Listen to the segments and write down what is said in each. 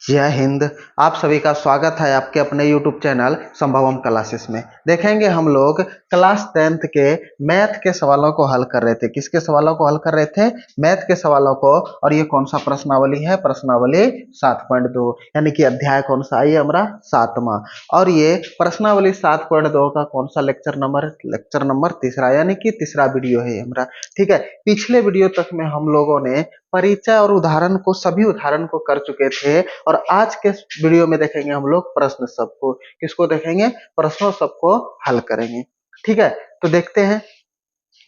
जय हिंद। आप सभी का स्वागत है आपके अपने YouTube चैनल संभवम क्लासेस में। देखेंगे हम लोग क्लास 10th के मैथ के सवालों को हल कर रहे थे। किसके सवालों को हल कर रहे थे? मैथ के सवालों को। और ये कौन सा प्रश्नावली है? प्रश्नावली 7.2, यानी कि अध्याय कौन सा है? ये हमारा 7वां। और ये प्रश्नावली 7.2 का कौन सा लेक्चर नंबर? लेक्चर नंबर 3, यानी कि तीसरा वीडियो है हमारा। ठीक है, पिछले वीडियो तक में हम लोगों ने परिचय और उदाहरण को, सभी उदाहरण को कर चुके थे। और आज के वीडियो में देखेंगे हम लोग प्रश्न सबको। किसको देखेंगे? प्रश्नों सबको हल करेंगे। ठीक है, तो देखते हैं।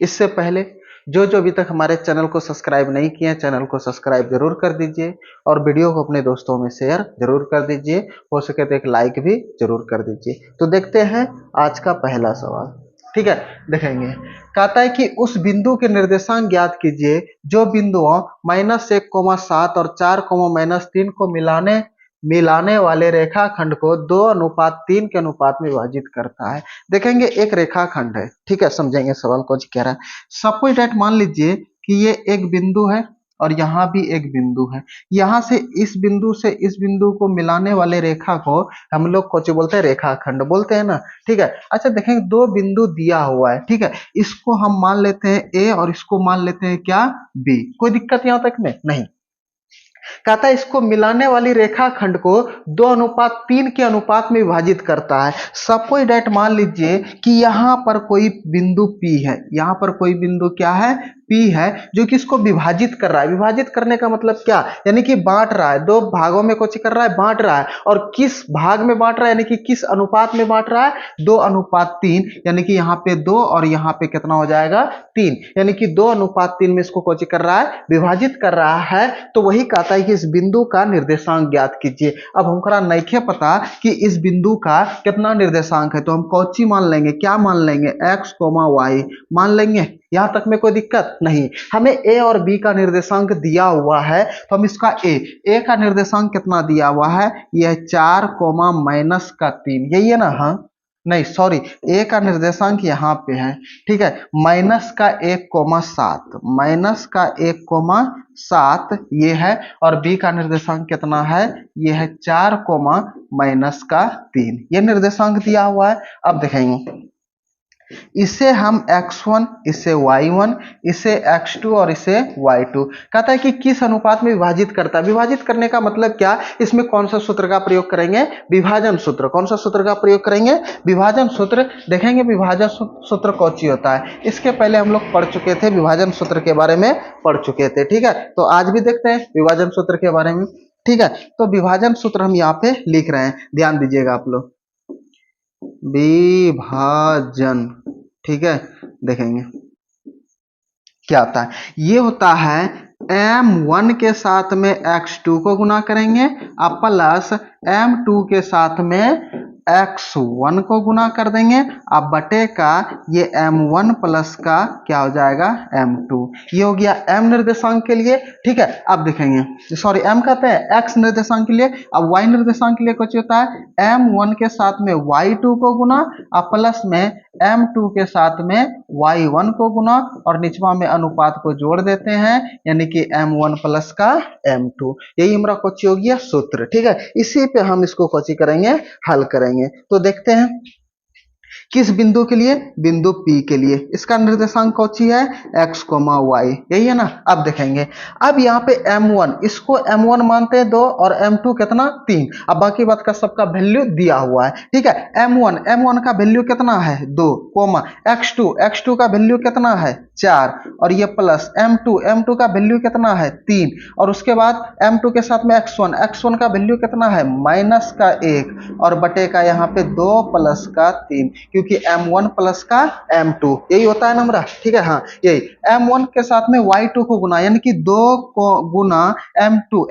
इससे पहले जो जो अभी तक हमारे चैनल को सब्सक्राइब नहीं किए हैं, चैनल को सब्सक्राइब जरूर कर दीजिए और वीडियो को अपने दोस्तों में शेयर जरूर कर दीजिए। हो सके तो एक लाइक भी जरूर कर दीजिए। तो देखते हैं आज का पहला सवाल। ठीक है, देखेंगे। कहता है कि उस बिंदु के निर्देशांक ज्ञात कीजिए जो बिंदुओं -1,7 और 4, -3 को मिलाने मिलाने वाले रेखाखंड को 2:3 के अनुपात में विभाजित करता है। देखेंगे, एक रेखाखंड है। ठीक है, समझेंगे सवाल को कह रहा है। सपोज दैट, मान लीजिए कि ये एक बिंदु है और यहाँ भी एक बिंदु है। यहाँ से इस बिंदु को मिलाने वाले रेखा को हम लोग कुछ बोलते हैं, रेखाखंड बोलते हैं ना। ठीक है, अच्छा देखेंगे, दो बिंदु दिया हुआ है। ठीक है, इसको हम मान लेते हैं ए और इसको मान लेते हैं क्या? बी। कोई दिक्कत यहाँ तक में नहीं। कहता है इसको मिलाने वाली रेखाखंड को 2:3 के अनुपात में विभाजित करता है। सपोज दैट, मान लीजिए कि यहाँ पर कोई बिंदु P है। यहाँ पर कोई बिंदु क्या है? P है, जो कि इसको विभाजित कर रहा है। विभाजित करने का मतलब क्या? यानी कि बांट रहा है, दो भागों में कुछ कर रहा है, बांट रहा है। और किस भाग में बांट रहा है, यानी कि किस अनुपात में बांट रहा है? 2:3। यानी कि यहाँ पे 2 और यहाँ पे कितना हो जाएगा? 3। यानी कि 2:3 में इसको कुछ कर रहा है, विभाजित कर रहा है। तो वही कहता है कि इस बिंदु का निर्देशांक ज्ञात कीजिए। अब हमको नहीं पता कि इस बिंदु का कितना निर्देशांक है, तो हम कौची मान लेंगे? क्या मान लेंगे? x, y मान लेंगे। यहां तक में कोई दिक्कत नहीं। हमें a और b का निर्देशांक दिया हुआ है, तो हम इसका a का निर्देशांक कितना दिया हुआ है? यह 4, -3, यही है ना? हाँ, नहीं सॉरी, ए का निर्देशांक यहाँ पे है। ठीक है, -1,7, -1,7 ये है। और बी का निर्देशांक कितना है? ये है 4, -3। ये निर्देशांक दिया हुआ है। अब देखेंगे, इसे हम x1, इसे y1, इसे x2 और इसे y2। कहता है कि किस अनुपात में विभाजित करता है। विभाजित करने का मतलब क्या? इसमें कौन सा सूत्र का प्रयोग करेंगे? विभाजन सूत्र। कौन सा सूत्र का प्रयोग करेंगे? विभाजन सूत्र। देखेंगे विभाजन सूत्र कौची होता है। इसके पहले हम लोग पढ़ चुके थे, विभाजन सूत्र के बारे में पढ़ चुके थे। ठीक है, तो आज भी देखते हैं विभाजन सूत्र के बारे में। ठीक है, तो विभाजन सूत्र हम यहाँ पे लिख रहे हैं, ध्यान दीजिएगा आप लोग। विभाजन, ठीक है, देखेंगे क्या होता है। ये होता है m1 के साथ में x2 को गुना करेंगे और प्लस m2 के साथ में x1 को गुना कर देंगे। अब बटे का ये m1 प्लस का क्या हो जाएगा? m2। ये हो गया m निर्देशांक के लिए। ठीक है, अब देखेंगे, सॉरी m कहते हैं x निर्देशांक के लिए। अब y निर्देशांक के लिए कुछ होता है, m1 के साथ में y2 को गुना और प्लस में m2 के साथ में y1 को गुना और निचवा में अनुपात को जोड़ देते हैं, यानी कि m1 प्लस का m2। यही हमारा कोची हो गया सूत्र। ठीक है, इसी पे हम इसको कोची करेंगे, हल करेंगे। तो देखते हैं किस बिंदु के लिए? बिंदु P के लिए। इसका निर्देशांक कौची है? x, y, यही है ना। अब देखेंगे, अब यहाँ पे m1, इसको m1 मानते हैं 2 और m2 कितना? 3। अब बाकी बात का सबका वैल्यू दिया हुआ है। ठीक है, m1 का वैल्यू कितना है? 2, x2 का वैल्यू कितना है? 4। और ये प्लस m2 का वैल्यू कितना है? 3। और उसके बाद m2 के साथ में x1 का वैल्यू कितना है? -1 और बटे का यहाँ पे 2 प्लस का 3, क्योंकि m1 प्लस का m2, यही होता है ना हमारा। ठीक है, हाँ यही। m1 के साथ में y2 को गुना, यानी कि 2 को गुना y2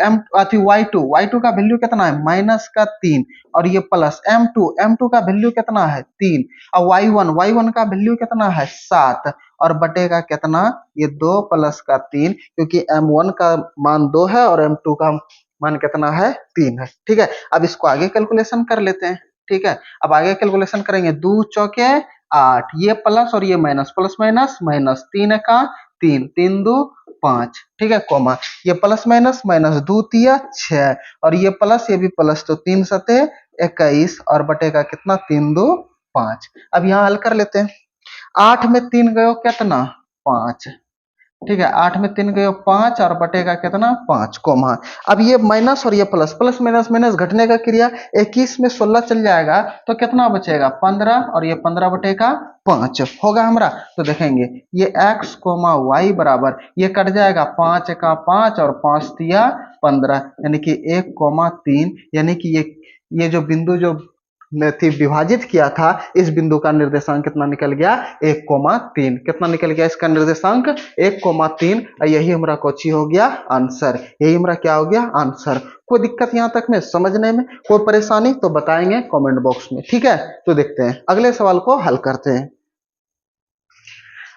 का वैल्यू कितना है? -3। और ये प्लस m2 का वैल्यू कितना है? 3। और y1 का वैल्यू कितना है? 7। और बटे का कितना? ये 2 प्लस का 3, क्योंकि m1 का मान 2 है और m2 का मान कितना है? 3 है। ठीक है, अब इसको आगे कैलकुलेशन कर लेते हैं। ठीक है, अब आगे कैलकुलेशन करेंगे। 2 चौके 8, ये प्लस और ये माइनस, प्लस माइनस माइनस, 3 का 3, 3 2 5, ठीक है, कोमा, ये प्लस माइनस, माइनस 2 तिया 6 और ये प्लस ये भी प्लस, तो 3 सते 21 और बटेगा कितना 3 2 5। अब यहाँ हल कर लेते हैं। 8 में 3 गयो कितना 5, ठीक है, 8 में 3 गयो 5 और बटेगा कितना 5, कोमा। अब ये माइनस और ये प्लस, प्लस माइनस माइनस घटने का क्रिया, 21 में 16 चल जाएगा तो कितना बचेगा 15 और ये 15 बटेगा 5 होगा हमारा। तो देखेंगे ये x कोमा y बराबर, ये कट जाएगा 5 का 5 और 5 तिया 15, यानी कि 1,3, यानी कि ये जो बिंदु जो थी विभाजित किया था, इस बिंदु का निर्देशांक कितना निकल गया 1,3। कितना निकल गया इसका निर्देशांक 1,3, और यही हमारा कोची हो गया आंसर, यही हमारा क्या हो गया आंसर। कोई दिक्कत यहां तक में समझने में, कोई परेशानी तो बताएंगे कमेंट बॉक्स में, ठीक है। तो देखते हैं अगले सवाल को हल करते हैं।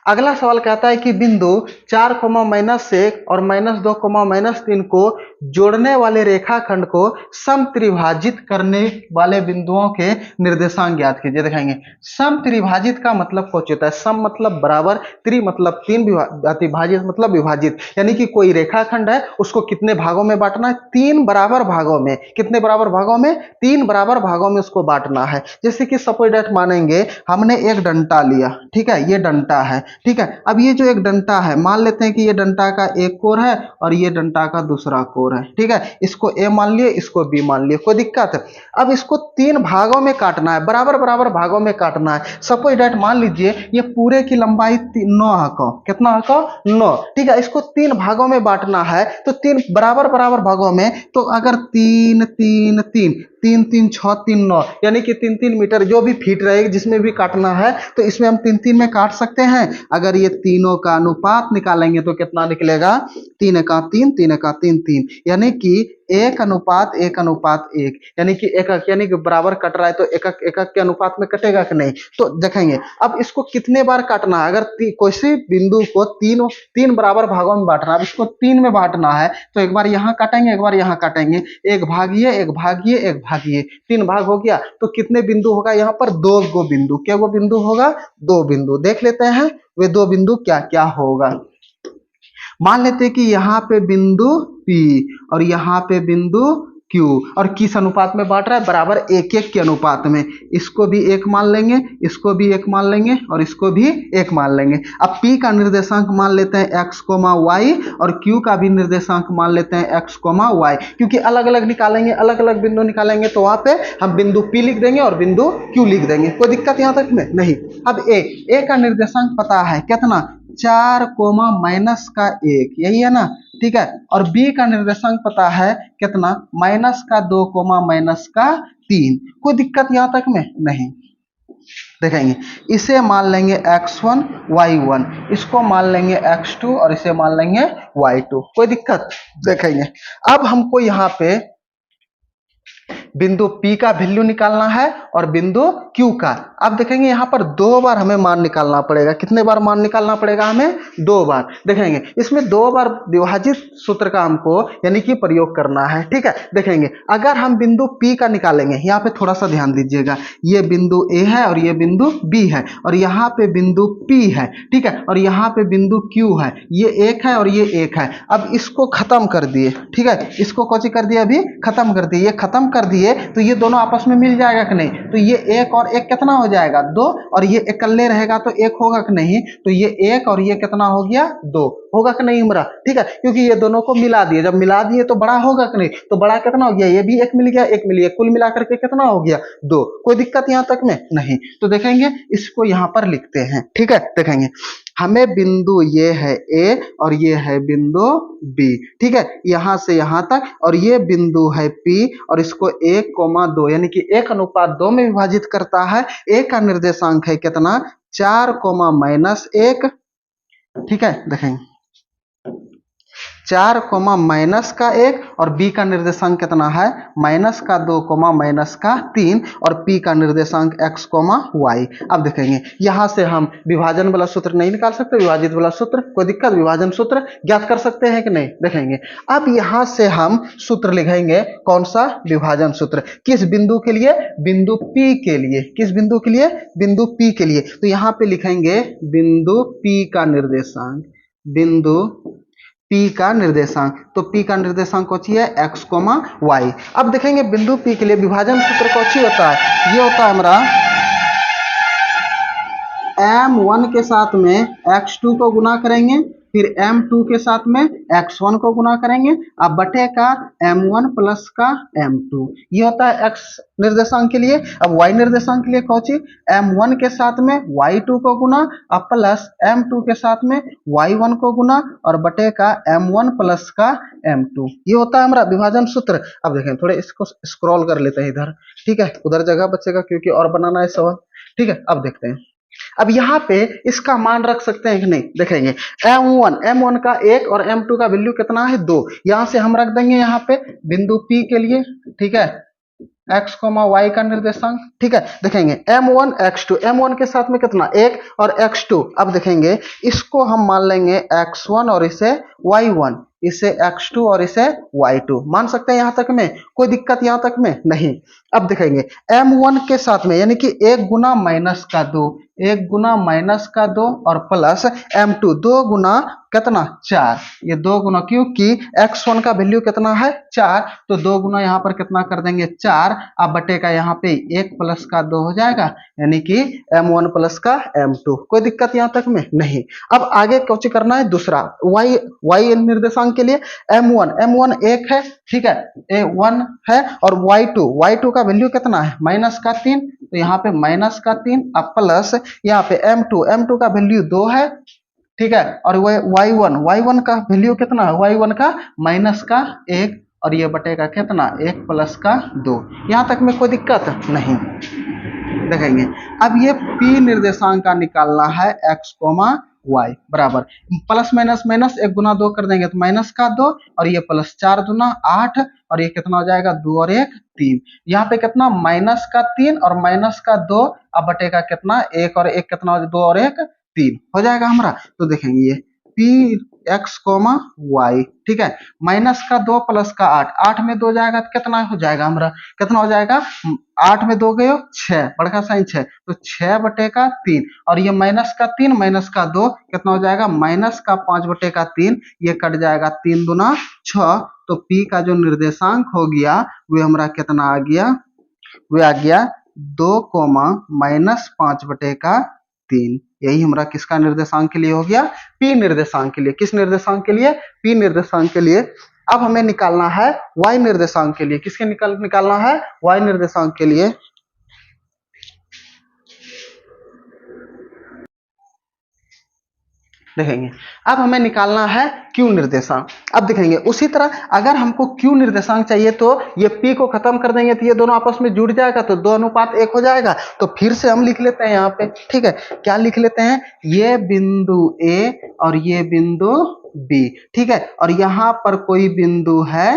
अगला सवाल कहता है कि बिंदु 4, -1 और -2, -3 को जोड़ने वाले रेखाखंड को समत्रिभाजित करने वाले बिंदुओं के निर्देशांक ज्ञात कीजिए। दिखाएंगे समत्रिभाजित का मतलब कुछ होता है, सम मतलब बराबर, त्रि मतलब 3, अतिभाजित मतलब विभाजित, यानी कि कोई रेखाखंड है उसको कितने भागों में बांटना है, 3 बराबर भागों में। कितने बराबर भागों में, 3 बराबर भागों में उसको बांटना है। जैसे कि सपोज दैट मानेंगे हमने एक डंटा लिया, ठीक है, ये डंटा है, ठीक है। अब ये जो एक डंटा है, मान लेते हैं कि ये डंटा का एक कोर है और ये डंटा का दूसरा कोर है, ठीक है। इसको ए मान लिए, इसको बी मान लिए, कोई दिक्कत है। अब इसको 3 भागों में काटना है, बराबर बराबर भागों में काटना है। सपोज दैट मान लीजिए ये पूरे की लंबाई 9 हको, कितना हको 9, ठीक है। इसको 3 भागों में बांटना है, तो 3 बराबर बराबर भागों में, तो अगर 3 3 3 3 3 6 3 9, यानी कि 3 3 मीटर जो भी फीट रहेगी जिसमें भी काटना है, तो इसमें हम 3 3 में काट सकते हैं। अगर ये तीनों का अनुपात निकालेंगे तो कितना निकलेगा 3 का 3 3 का 3 3, यानी कि 1:1:1, यानी कि एकक, यानी कि बराबर कट रहा है तो एकक एकक के अनुपात में कटेगा कि नहीं। तो देखेंगे अब इसको कितने बार काटना है। अगर किसी बिंदु को तीन बराबर भागों में बांटना है, अब इसको 3 में बांटना है, तो एक बार यहाँ काटेंगे, एक बार यहाँ काटेंगे, एक भागिए एक भागिए एक भागिए, 3 भाग हो गया। तो कितने बिंदु होगा यहाँ पर 2 गो बिंदु, क्या वो बिंदु होगा 2 बिंदु। देख लेते हैं वे 2 बिंदु क्या क्या होगा। मान लेते हैं कि यहाँ पे बिंदु P और यहाँ पे बिंदु Q, और किस अनुपात में बांट रहा है, बराबर 1:1 के अनुपात में। इसको भी 1 मान लेंगे, इसको भी 1 मान लेंगे और इसको भी 1 मान लेंगे। अब P का निर्देशांक मान लेते हैं x, y और Q का भी निर्देशांक मान लेते हैं x, y, क्योंकि अलग अलग निकालेंगे, अलग अलग बिंदु निकालेंगे तो वहां पे हम बिंदु P लिख देंगे और बिंदु Q लिख देंगे। कोई दिक्कत यहाँ तक में नहीं। अब A का निर्देशांक पता है कितना 4, -1, यही है ना, ठीक है। और बी का निर्देशांक पता है कितना -2, -3। कोई दिक्कत यहां तक में नहीं। देखेंगे इसे मान लेंगे x1 y1, इसको मान लेंगे x2 और इसे मान लेंगे y2। कोई दिक्कत। देखेंगे अब हमको यहाँ पे बिंदु P का वैल्यू निकालना है और बिंदु Q का। अब देखेंगे यहाँ पर 2 बार हमें मान निकालना पड़ेगा। कितने बार मान निकालना पड़ेगा हमें 2 बार। देखेंगे इसमें 2 बार विभाजित सूत्र का हमको यानी कि प्रयोग करना है, ठीक है। देखेंगे अगर हम बिंदु P का निकालेंगे, यहाँ पे थोड़ा सा ध्यान दीजिएगा, ये बिंदु A है और ये बिंदु B है और यहाँ पे बिंदु P है, ठीक है, और यहाँ पे बिंदु Q है, ये 1 है और ये 1 है। अब इसको खत्म कर दिए, ठीक है, इसको कौन सी कर दिए, अभी खत्म कर दिए। ये खत्म कर दिए तो ये दोनों आपस में मिल जाएगा कि नहीं, तो ये 1 और 1 कितना हो जाएगा 2, और ये इकल्ले रहेगा तो 1 होगा कि नहीं, तो ये 1 और ये कितना हो गया 2 होगा कि नहीं हमारा, ठीक है, क्योंकि ये दोनों को मिला दिए। जब मिला दिए तो बड़ा होगा कि नहीं, तो बड़ा कितना हो गया, ये भी 1 मिल गया 1 मिल गया, कुल मिलाकर के कितना हो गया 2। कोई दिक्कत यहां तक में नहीं। तो देखेंगे इसको यहां पर लिखते हैं, ठीक है। देखेंगे हमें बिंदु ये है A और ये है बिंदु B, ठीक है, यहां से यहां तक, और ये बिंदु है P और इसको 1,2 यानी कि 1:2 में विभाजित करता है। A का निर्देशांक है कितना 4, -1, ठीक है। देखेंगे 4, -1 और B का निर्देशांक कितना है -2, -3 और P का निर्देशांक x, y। अब देखेंगे यहां से हम विभाजन वाला सूत्र नहीं निकाल सकते, विभाजित वाला सूत्र। कोई दिक्कत, विभाजन सूत्र ज्ञात कर सकते हैं कि नहीं। देखेंगे अब यहां से हम सूत्र लिखेंगे, कौन सा, विभाजन सूत्र। किस बिंदु के लिए, बिंदु P के लिए। किस बिंदु के लिए, बिंदु P के लिए। तो यहां पे लिखेंगे बिंदु P का निर्देशांक, बिंदु P का निर्देशांक। तो P का निर्देशांक कौन है x, y। अब देखेंगे बिंदु P के लिए विभाजन सूत्र कौन होता है, ये होता है हमारा m1 के साथ में x2 को गुना करेंगे, फिर m2 के साथ में x1 को गुना करेंगे, अब बटे का m1 प्लस का m2। ये होता है x निर्देशांक के लिए। अब y निर्देशांक के लिए कौन सी, m1 के साथ में y2 को गुना, अब प्लस m2 के साथ में y1 को गुना, और बटे का m1 प्लस का m2। ये होता है हमारा विभाजन सूत्र। अब देखें थोड़े इसको स्क्रॉल कर लेते हैं इधर, ठीक है, उधर जगह बचेगा क्योंकि और बनाना है सवाल, ठीक है। अब देखते हैं, अब यहाँ पे इसका मान रख सकते हैं कि नहीं, देखेंगे m1 का 1 और m2 का वैल्यू कितना है 2, यहां से हम रख देंगे यहाँ पे बिंदु P के लिए, ठीक है, x, y का निर्देशांक, ठीक है। देखेंगे m1 x2, m1 के साथ में कितना 1 और x2, अब देखेंगे इसको हम मान लेंगे x1 और इसे y1, इसे x2 और इसे y2 मान सकते हैं, यहां तक में कोई दिक्कत यहां तक में नहीं। अब देखेंगे m1 के साथ में यानी कि 1 गुना माइनस का 2, 1 गुना माइनस का 2 और प्लस m2 2 गुना कितना 4, ये 2 गुना, क्योंकि x1 का वैल्यू कितना है 4, तो 2 गुना यहाँ पर कितना कर देंगे 4, अब बटे का यहाँ पे 1 प्लस का 2 हो जाएगा, यानी कि m1 प्लस का m2। कोई दिक्कत यहाँ तक में नहीं। अब आगे कुछ करना है दूसरा y निर्देशांक के लिए m1 1 है, ठीक है, a1 है, और y2 का वैल्यू कितना है माइनस का 3, तो यहाँ पे माइनस का 3, अब प्लस यहाँ पे m2 का वैल्यू 2 है, ठीक है, और y1 का वैल्यू कितना है, y1 का माइनस का 1, और ये बटेगा कितना 1 प्लस का 2। यहां तक में कोई दिक्कत नहीं। देखेंगे अब ये P निर्देशांक का निकालना है x, y बराबर प्लस माइनस माइनस 1 गुना 2 कर देंगे तो माइनस का 2, और ये प्लस 4 दूना 8, और ये कितना हो जाएगा 2 और 1 3, यहाँ पे कितना माइनस का 3 और माइनस का 2, अब बटेगा कितना 1 और 1 कितना 2 और 1 3 हो जाएगा हमारा। तो देखेंगे ये P x, y, ठीक है, माइनस का 2 प्लस का 8, 8 में 2 जाएगा तो कितना हो जाएगा हमारा, कितना हो जाएगा 8 में 2 गए 6, बड़का साइन 6, तो 6 बटे का 3, और ये माइनस का 3 माइनस का 2 कितना हो जाएगा माइनस का 5 बटे का 3, ये कट जाएगा 3 दूना 6, तो P का जो निर्देशांक हो गया वो हमारा कितना आ गया, वो आ गया 2 माइनस 5 बटे का 3। यही हमारा किसका निर्देशांक के लिए हो गया, P निर्देशांक के लिए। किस निर्देशांक के लिए, P निर्देशांक के लिए। अब हमें निकालना है Y निर्देशांक के लिए, किसके निकालना है Y निर्देशांक के लिए। देखेंगे अब हमें निकालना है Q निर्देशांक। अब देखेंगे उसी तरह अगर हमको Q निर्देशांक चाहिए तो ये P को खत्म कर देंगे तो ये दोनों आपस में जुड़ जाएगा, तो 2 अनुपात 1 हो जाएगा। तो फिर से हम लिख लेते हैं यहाँ पे, ठीक है, क्या लिख लेते हैं, ये बिंदु A और ये बिंदु B, ठीक है, और यहाँ पर कोई बिंदु है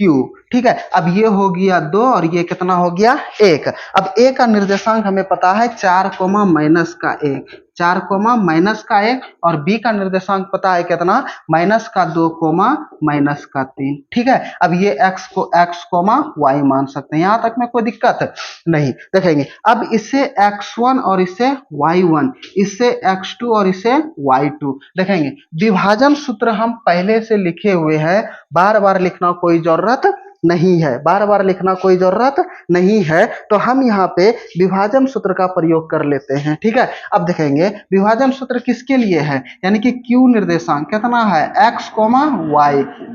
Q, ठीक है। अब ये हो गया 2 और ये कितना हो गया 1। अब A का निर्देशांक हमें पता है 4 माइनस का 1, 4 माइनस का 1, और B का निर्देशांक पता है कितना माइनस का 2 माइनस का 3, ठीक है। अब ये x को x, y मान सकते हैं, यहां तक में कोई दिक्कत नहीं। देखेंगे अब इसे x1 और इसे y1, इसे x2 और इसे y2। देखेंगे विभाजन सूत्र हम पहले से लिखे हुए हैं, बार बार लिखना कोई जरूरत नहीं है, बार बार लिखना कोई जरूरत नहीं है, तो हम यहाँ पे विभाजन सूत्र का प्रयोग कर लेते हैं, ठीक है। अब देखेंगे विभाजन सूत्र किसके लिए है, यानी कि Q निर्देशांक कितना है x, y,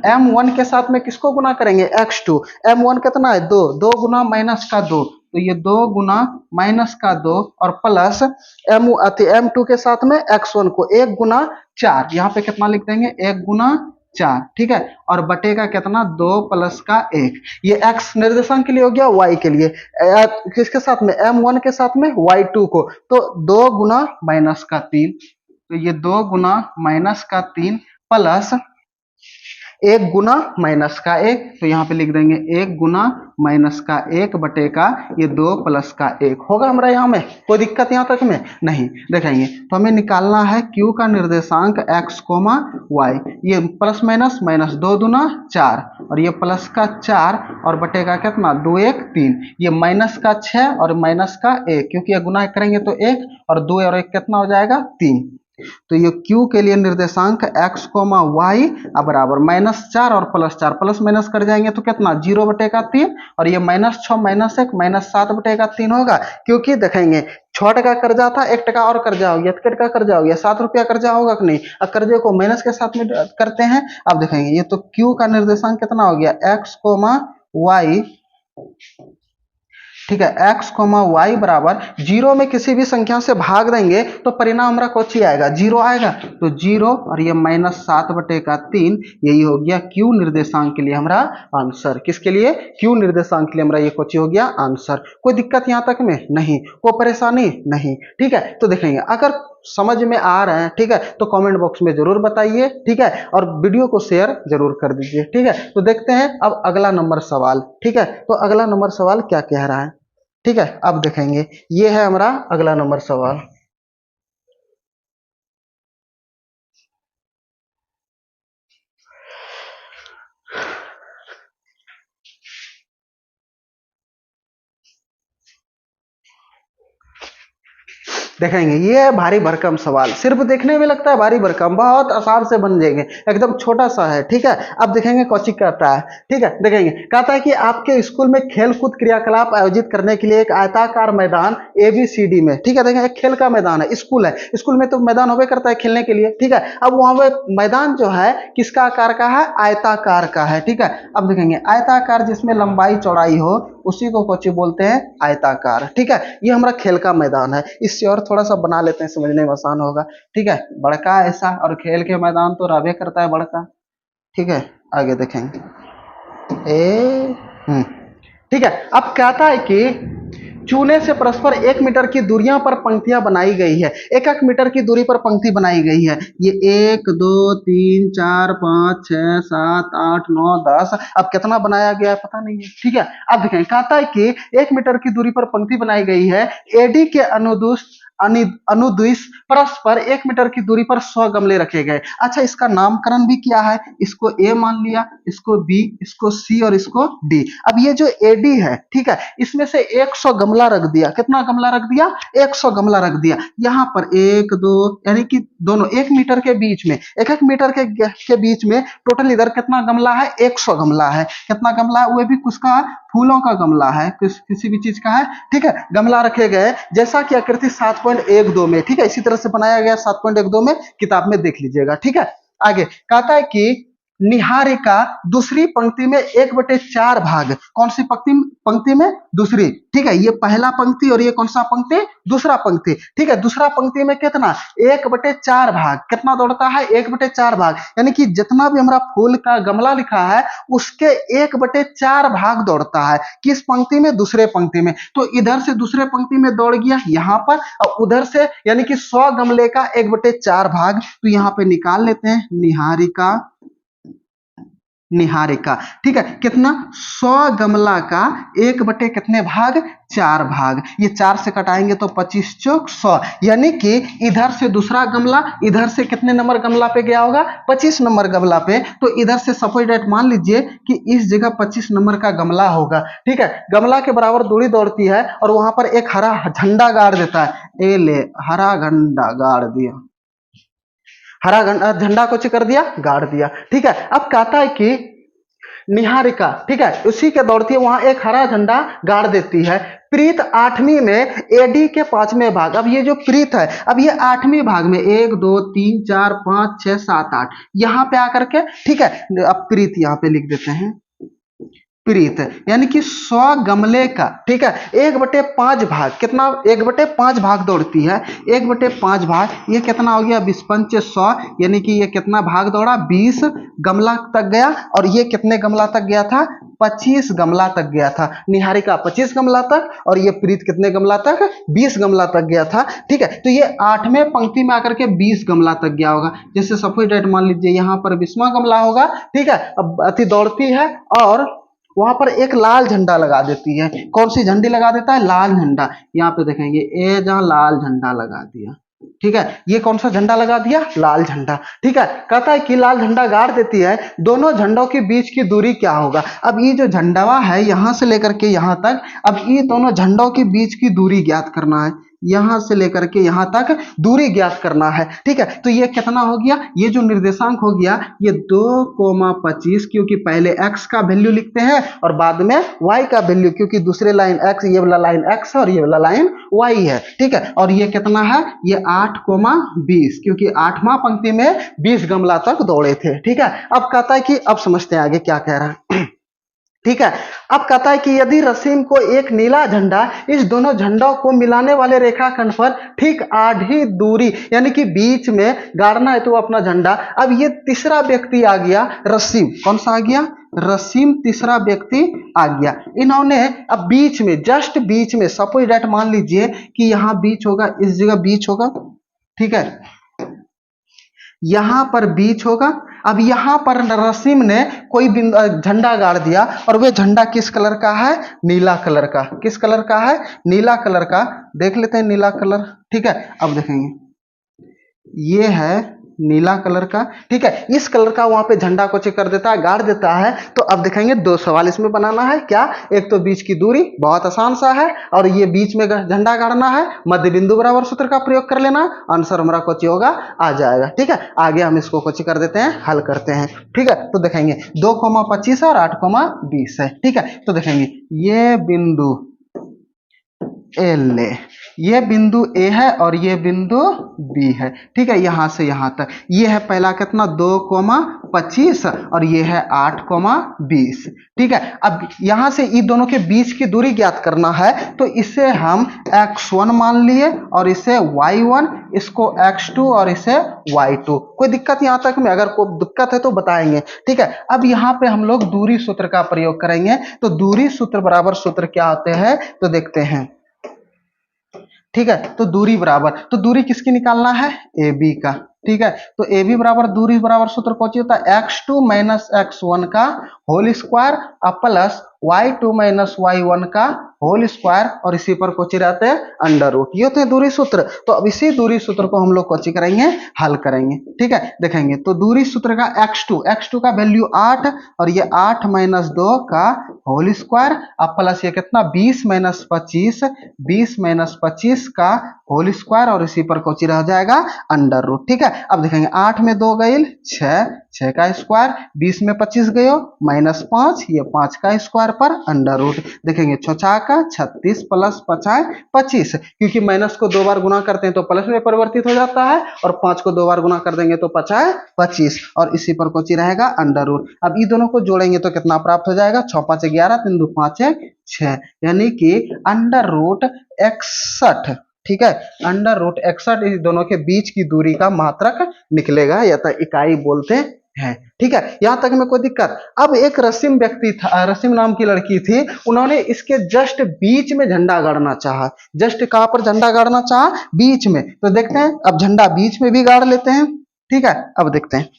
m1 के साथ में किसको गुना करेंगे x2, m1 कितना है 2, 2 गुना माइनस का 2, तो ये 2 गुना माइनस का 2 और प्लस m2 के साथ में x1 को 1 गुना 4, यहाँ पे कितना लिख देंगे 1 गुना 4, ठीक है, और बटे का कितना 2 प्लस का 1। ये x निर्देशांक के लिए हो गया, y के लिए किसके साथ में m1 के साथ में y2 को, तो 2 गुना माइनस का 3, तो ये 2 गुना माइनस का 3 प्लस 1 गुना माइनस का 1, तो यहाँ पे लिख देंगे 1 गुना माइनस का 1 बटे का ये 2 प्लस का 1 होगा हमारा, यहाँ में कोई दिक्कत यहाँ तक में नहीं। देखेंगे तो हमें निकालना है Q का निर्देशांक x, y, ये प्लस माइनस माइनस 2 दूना 4, और ये प्लस का 4 और बटे का कितना 2 1 3, ये माइनस का 6 और माइनस का 1, क्योंकि ये गुना करेंगे तो 1 और 2 और 1 कितना हो जाएगा 3। तो ये Q के लिए निर्देशांक x कोमा वाई बराबर -4 और +4 प्लस माइनस कर जाएंगे तो कितना 0/3 और ये -6 -1 -7/3 होगा। क्योंकि देखेंगे 6 टका कर्जा था, 1 टका और कर्जा हो गया, कितने टका कर्जा हो गया 7 रुपया कर्जा होगा कि नहीं। अब कर्जे को माइनस के साथ में करते हैं। अब देखेंगे ये तो Q का निर्देशांक कितना हो गया x कोमा वाई, ठीक है, x कोमा वाई बराबर 0 में किसी भी संख्या से भाग देंगे तो परिणाम हमारा कोची आएगा 0 आएगा। तो 0 और ये -7/3 यही हो गया Q निर्देशांक के लिए हमारा आंसर। किसके लिए? Q निर्देशांक के लिए हमारा ये कोची हो गया आंसर। कोई दिक्कत यहाँ तक में नहीं, कोई परेशानी नहीं, ठीक है। तो देखेंगे अगर समझ में आ रहे हैं, ठीक है, तो कमेंट बॉक्स में जरूर बताइए, ठीक है, और वीडियो को शेयर जरूर कर दीजिए, ठीक है। तो देखते हैं अब अगला नंबर सवाल, ठीक है। तो अगला नंबर सवाल क्या कह रहा है, ठीक है, अब देखेंगे ये है हमारा अगला नंबर सवाल। देखेंगे ये है भारी भरकम सवाल, सिर्फ देखने में लगता है भारी भरकम, बहुत आसान से बन जाएंगे, एकदम छोटा सा है, ठीक है। अब देखेंगे कौची कहता है, ठीक है। देखेंगे कहता है कि आपके स्कूल में खेलकूद क्रियाकलाप आयोजित करने के लिए एक आयताकार मैदान ABCD में, ठीक है, देखेंगे एक खेल का मैदान है, स्कूल है, स्कूल में तो मैदान होबे करता है खेलने के लिए, ठीक है। अब वहां पे मैदान जो है किसका आकार का है? आयताकार का है, ठीक है। अब देखेंगे आयताकार जिसमें लंबाई चौड़ाई हो उसी को कौची बोलते हैं? आयताकार, ठीक है। ये हमारा खेल का मैदान है, इससे और थोड़ा सा बना लेते हैं, समझने में आसान होगा, ठीक है। बड़का ऐसा, और खेल के मैदान तो रहबे करता है बड़का, ठीक है। आगे देखेंगे ठीक है। अब कहता है कि चूने से परस्पर 1 मीटर की दूरियां पर पंक्तियां बनाई गई है, 1 मीटर की दूरी पर पंक्ति बनाई गई है। ये 1 2 3 4 5 6 7 8 9 10, अब कितना बनाया गया है पता नहीं है, ठीक है। अब देखें कहता है कि 1 मीटर की दूरी पर पंक्ति बनाई गई है, AD के अनुदिश परस्पर 1 मीटर की दूरी पर 100 गमले रखे गए। अच्छा, इसका नामकरण भी किया है, इसको A मान लिया, इसको B, इसको C और इसको D। अब ये जो AD है, ठीक है, इसमें से 100 गमला रख दिया। कितना गमला रख दिया? 100 गमला रख दिया। यहाँ पर 1 2 यानी कि दोनों 1 मीटर के बीच में, 1 मीटर के बीच में टोटल इधर कितना गमला है? 100 गमला है। कितना गमला है? वो भी किसका? फूलों का गमला है, किसी भी चीज का है, ठीक है। गमला रखे गए जैसा कि आकृति 7.12 में, ठीक है, इसी तरह से बनाया गया 7.12 में, किताब में देख लीजिएगा, ठीक है। आगे कहता है कि निहारिका दूसरी पंक्ति में 1/4 भाग, कौन सी पंक्ति में? दूसरी, ठीक है। ये पहला पंक्ति और ये कौन सा पंक्ति? दूसरा पंक्ति, ठीक है। दूसरा पंक्ति में कितना? 1/4 भाग। कितना दौड़ता है? 1/4 भाग, यानी कि जितना भी हमारा फूल का गमला लिखा है उसके 1/4 भाग दौड़ता है। किस पंक्ति में? दूसरे पंक्ति में। तो इधर से दूसरे पंक्ति में दौड़ गया यहाँ पर, और उधर से यानी कि 100 गमले का 1/4 भाग, तो यहाँ पे निकाल लेते हैं निहारिका, ठीक है। कितना? 100 गमला का 1/, कितने भाग? 4 भाग। ये 4 से कटाएंगे तो 25 चौक 100, यानी कि इधर से दूसरा गमला इधर से कितने नंबर गमला पे गया होगा? 25 नंबर गमला पे। तो इधर से सपोज डेट मान लीजिए कि इस जगह 25 नंबर का गमला होगा, ठीक है। गमला के बराबर दूरी दौड़ती है और वहां पर एक हरा झंडा गाड़ देता है। ए ले, हरा झंडा गाड़ दिया, हरा झंडा को कर दिया, गाड़ दिया, ठीक है। अब कहता है कि निहारिका, ठीक है, उसी के दौड़ती है, वहां एक हरा झंडा गाड़ देती है। प्रीत 8वीं में AD के 5वें भाग, अब ये जो प्रीत है, अब ये 8वीं भाग में 1 2 3 4 5 6 7 8 यहां पे आकर के, ठीक है। अब प्रीत यहां पे लिख देते हैं, प्रीत यानी कि 100 गमले का, ठीक है, 1/5 भाग। कितना? 1/5 भाग दौड़ती है, 1/5 भाग, ये कितना हो गया? 20 पंच 100, यानी कि ये कितना भाग दौड़ा? 20 गमला तक गया। और ये कितने गमला तक गया था? 25 गमला तक गया था। निहारिका 25 गमला तक, और ये प्रीत कितने गमला तक? 20 गमला तक गया था, ठीक है। तो ये 8वें पंक्ति में आकर के 20 गमला तक गया होगा। जैसे सपोज डेट मान लीजिए यहाँ पर 20वां गमला होगा, ठीक है। अब अति दौड़ती है और वहां पर एक लाल झंडा लगा देती है। कौन सी झंडी लगा देता है? लाल झंडा। यहाँ पे देखेंगे ए जहां लाल झंडा लगा दिया, ठीक है। ये कौन सा झंडा लगा दिया? लाल झंडा, ठीक है। कहता है कि लाल झंडा गाड़ देती है, दोनों झंडों के बीच की दूरी क्या होगा? अब ये जो झंडवा है यहां से लेकर के यहां तक, अब ये दोनों झंडों के बीच की दूरी ज्ञात करना है। यहां से लेकर के यहां तक दूरी ज्ञात करना है। ठीक है, तो ये कितना हो गया, ये जो निर्देशांक हो गया ये 2,25, क्योंकि पहले x का वैल्यू लिखते हैं और बाद में y का वैल्यू, क्योंकि दूसरे लाइन x, ये वाला लाइन x है और ये वाला लाइन y है। ठीक है, और ये कितना है, ये 8,20, क्योंकि 8वां पंक्ति में 20 गमला तक दौड़े थे। ठीक है, अब कहता है कि अब समझते हैं आगे क्या कह रहा है। ठीक है, अब कहता है कि यदि रसीम को एक नीला झंडा इस दोनों झंडों को मिलाने वाले रेखाखंड पर ठीक आधी दूरी यानी कि बीच में गाड़ना है तो वो अपना झंडा। अब ये तीसरा व्यक्ति आ गया रसीम, कौन सा आ गया, रसीम तीसरा व्यक्ति आ गया। इन्होंने अब बीच में, जस्ट बीच में, सपोज डेट मान लीजिए कि यहां बीच होगा, इस जगह बीच होगा। ठीक है, यहां पर बीच होगा। अब यहां पर रसीम ने कोई झंडा गाड़ दिया और वह झंडा किस कलर का है, नीला कलर का। किस कलर का है, नीला कलर का। देख लेते हैं नीला कलर। ठीक है, अब देखेंगे ये है नीला कलर का। ठीक है, इस कलर का वहां पे झंडा को चेक कर देता है, गाड़ देता है। तो अब दिखाएंगे 2 सवाल इसमें बनाना है। क्या, एक तो बीच की दूरी, बहुत आसान सा है, और ये बीच में झंडा गाड़ना है, मध्य बिंदु बराबर सूत्र का प्रयोग कर लेना, आंसर हमारा कोची होगा, आ जाएगा। ठीक है, आगे हम इसको कोची कर देते हैं, हल करते हैं। ठीक है, तो देखेंगे 2,25 और 8,20 है। ठीक है, तो देखेंगे ये बिंदु एल, ये बिंदु ए है और ये बिंदु बी है। ठीक है, यहां से यहां तक ये है पहला कितना, 2,25 और ये है 8,20। ठीक है, अब यहां से इन दोनों के बीच की दूरी ज्ञात करना है, तो इसे हम x1 मान लिए और इसे y1, इसको x2 और इसे y2। कोई दिक्कत यहां तक में, अगर कोई दिक्कत है तो बताएंगे। ठीक है, अब यहां पे हम लोग दूरी सूत्र का प्रयोग करेंगे। तो दूरी सूत्र बराबर सूत्र क्या होते हैं, तो देखते हैं। ठीक है, तो दूरी बराबर, तो दूरी किसकी निकालना है, ए बी का। ठीक है, तो ए बी बराबर दूरी बराबर सूत्र कौन सी होता है, x2 माइनस x1 का whole square plus y2 minus y1 का होल स्क्वायर, और इसी पर कोची रहते हैं अंडर रूट। ये होते हैं दूरी सूत्र। तो अब इसी दूरी सूत्र को हम लोग कोची करेंगे, हल करेंगे। ठीक है, देखेंगे तो दूरी सूत्र का x2 का वैल्यू 8 और ये 8 माइनस 2 का होल स्क्वायर प्लस ये कितना 20 माइनस 25 का होल स्क्वायर, और इसी पर कोची रह जाएगा अंडर रूट। ठीक है, अब देखेंगे 8 में 2 गई 6 का स्क्वायर, 20 में 25 गयो -5, ये 5 का स्क्वायर पर अंडर रूट। देखेंगे 6 का 36 प्लस 5 25, क्योंकि माइनस को 2 बार गुना करते हैं तो प्लस में परिवर्तित हो जाता है, और 5 को 2 बार गुना कर देंगे तो 5 25, और इसी पर कोची रहेगा अंडर रूट। अब ये दोनों को जोड़ेंगे तो कितना प्राप्त हो जाएगा, 6 5 11, 3 2 5 6, यानी कि अंडर रूट 61। ठीक है, अंडर रूट 61 इस दोनों के बीच की दूरी का मात्रक निकलेगा, या तो इकाई बोलते हैं। ठीक है, यहां तक में कोई दिक्कत। अब एक रसीम व्यक्ति था, रसीम नाम की लड़की थी, उन्होंने इसके जस्ट बीच में झंडा गाड़ना चाहा। जस्ट कहां पर झंडा गाड़ना चाहा, बीच में। तो देखते हैं, अब झंडा बीच में भी गाड़ लेते हैं। ठीक है, अब देखते हैं।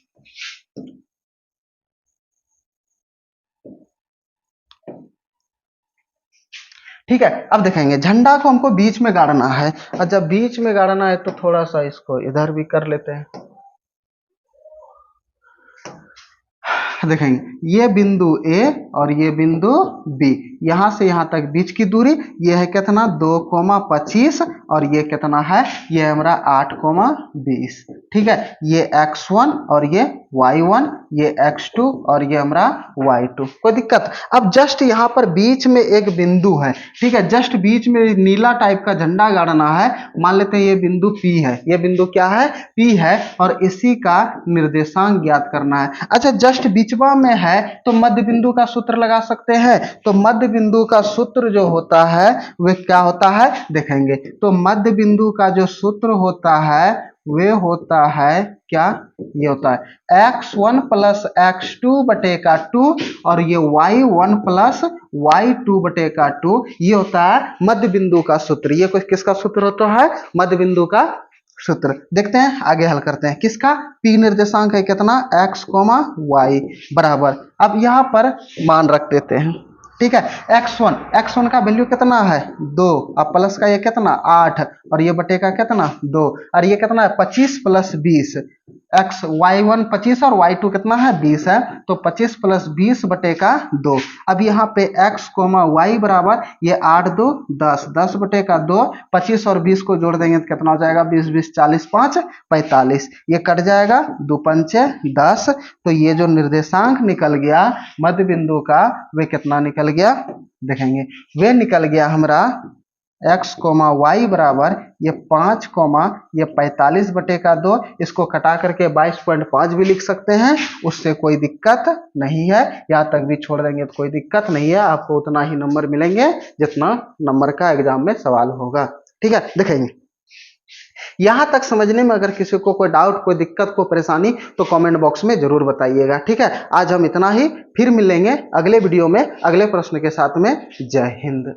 ठीक है, अब देखेंगे झंडा को हमको बीच में गाड़ना है, और जब बीच में गाड़ना है तो थोड़ा सा इसको इधर भी कर लेते हैं। देखेंगे ये बिंदु ए और ये बिंदु बी, यहां से यहां तक बीच की दूरी ये है कितना 2,25 और ये कितना है, ये हमारा 8,20। ठीक है, ये x1 और ये y1, ये x2 और ये हमारा y2। कोई दिक्कत। अब जस्ट यहाँ पर बीच में एक बिंदु है। ठीक है, जस्ट बीच में नीला टाइप का झंडा गाड़ना है। मान लेते हैं ये बिंदु P है, ये बिंदु क्या है, P है, और इसी का निर्देशांक ज्ञात करना है। अच्छा, जस्ट बीचवा में है तो मध्य बिंदु का सूत्र लगा सकते हैं। तो मध्य बिंदु का सूत्र जो होता है वह क्या होता है, देखेंगे तो मध्य बिंदु का जो सूत्र होता है वे होता है क्या, ये होता है x1 प्लस x2 बटे का 2 और ये y1 प्लस y2 बटे का 2, ये होता है मध्य बिंदु का सूत्र। ये किसका सूत्र होता है, मध्य बिंदु का सूत्र। देखते हैं, आगे हल करते हैं। किसका, p निर्देशांक है कितना x, y बराबर। अब यहां पर मान रख देते हैं। ठीक है, x1 का वैल्यू कितना है 2, अब प्लस का ये कितना 8 और ये बटे का कितना 2, और ये कितना है 25 प्लस 20, एक्स y1 25 और y2 कितना है 20 है, तो 25 प्लस 20 बटे का 2। अब यहाँ पे x कोमा y बराबर ये 8 2 10, 10 बटे का 2, 25 और 20 को जोड़ देंगे तो कितना हो जाएगा 20 20 40 5 45, ये कट जाएगा 2 पंचे 10। तो ये जो निर्देशांक निकल गया मध्य बिंदु का वे कितना निकल गया देखेंगे, वे निकल गया हमारा x कोमा वाई बराबर ये 5 कोमा ये 45 बटे का 2, इसको कटा करके 22.5 भी लिख सकते हैं, उससे कोई दिक्कत नहीं है, यहाँ तक भी छोड़ देंगे तो कोई दिक्कत नहीं है, आपको उतना ही नंबर मिलेंगे जितना नंबर का एग्जाम में सवाल होगा। ठीक है, देखेंगे यहां तक समझने में अगर किसी को कोई डाउट कोई दिक्कत कोई परेशानी तो कमेंट बॉक्स में जरूर बताइएगा। ठीक है, आज हम इतना ही, फिर मिलेंगे अगले वीडियो में अगले प्रश्न के साथ में। जय हिंद।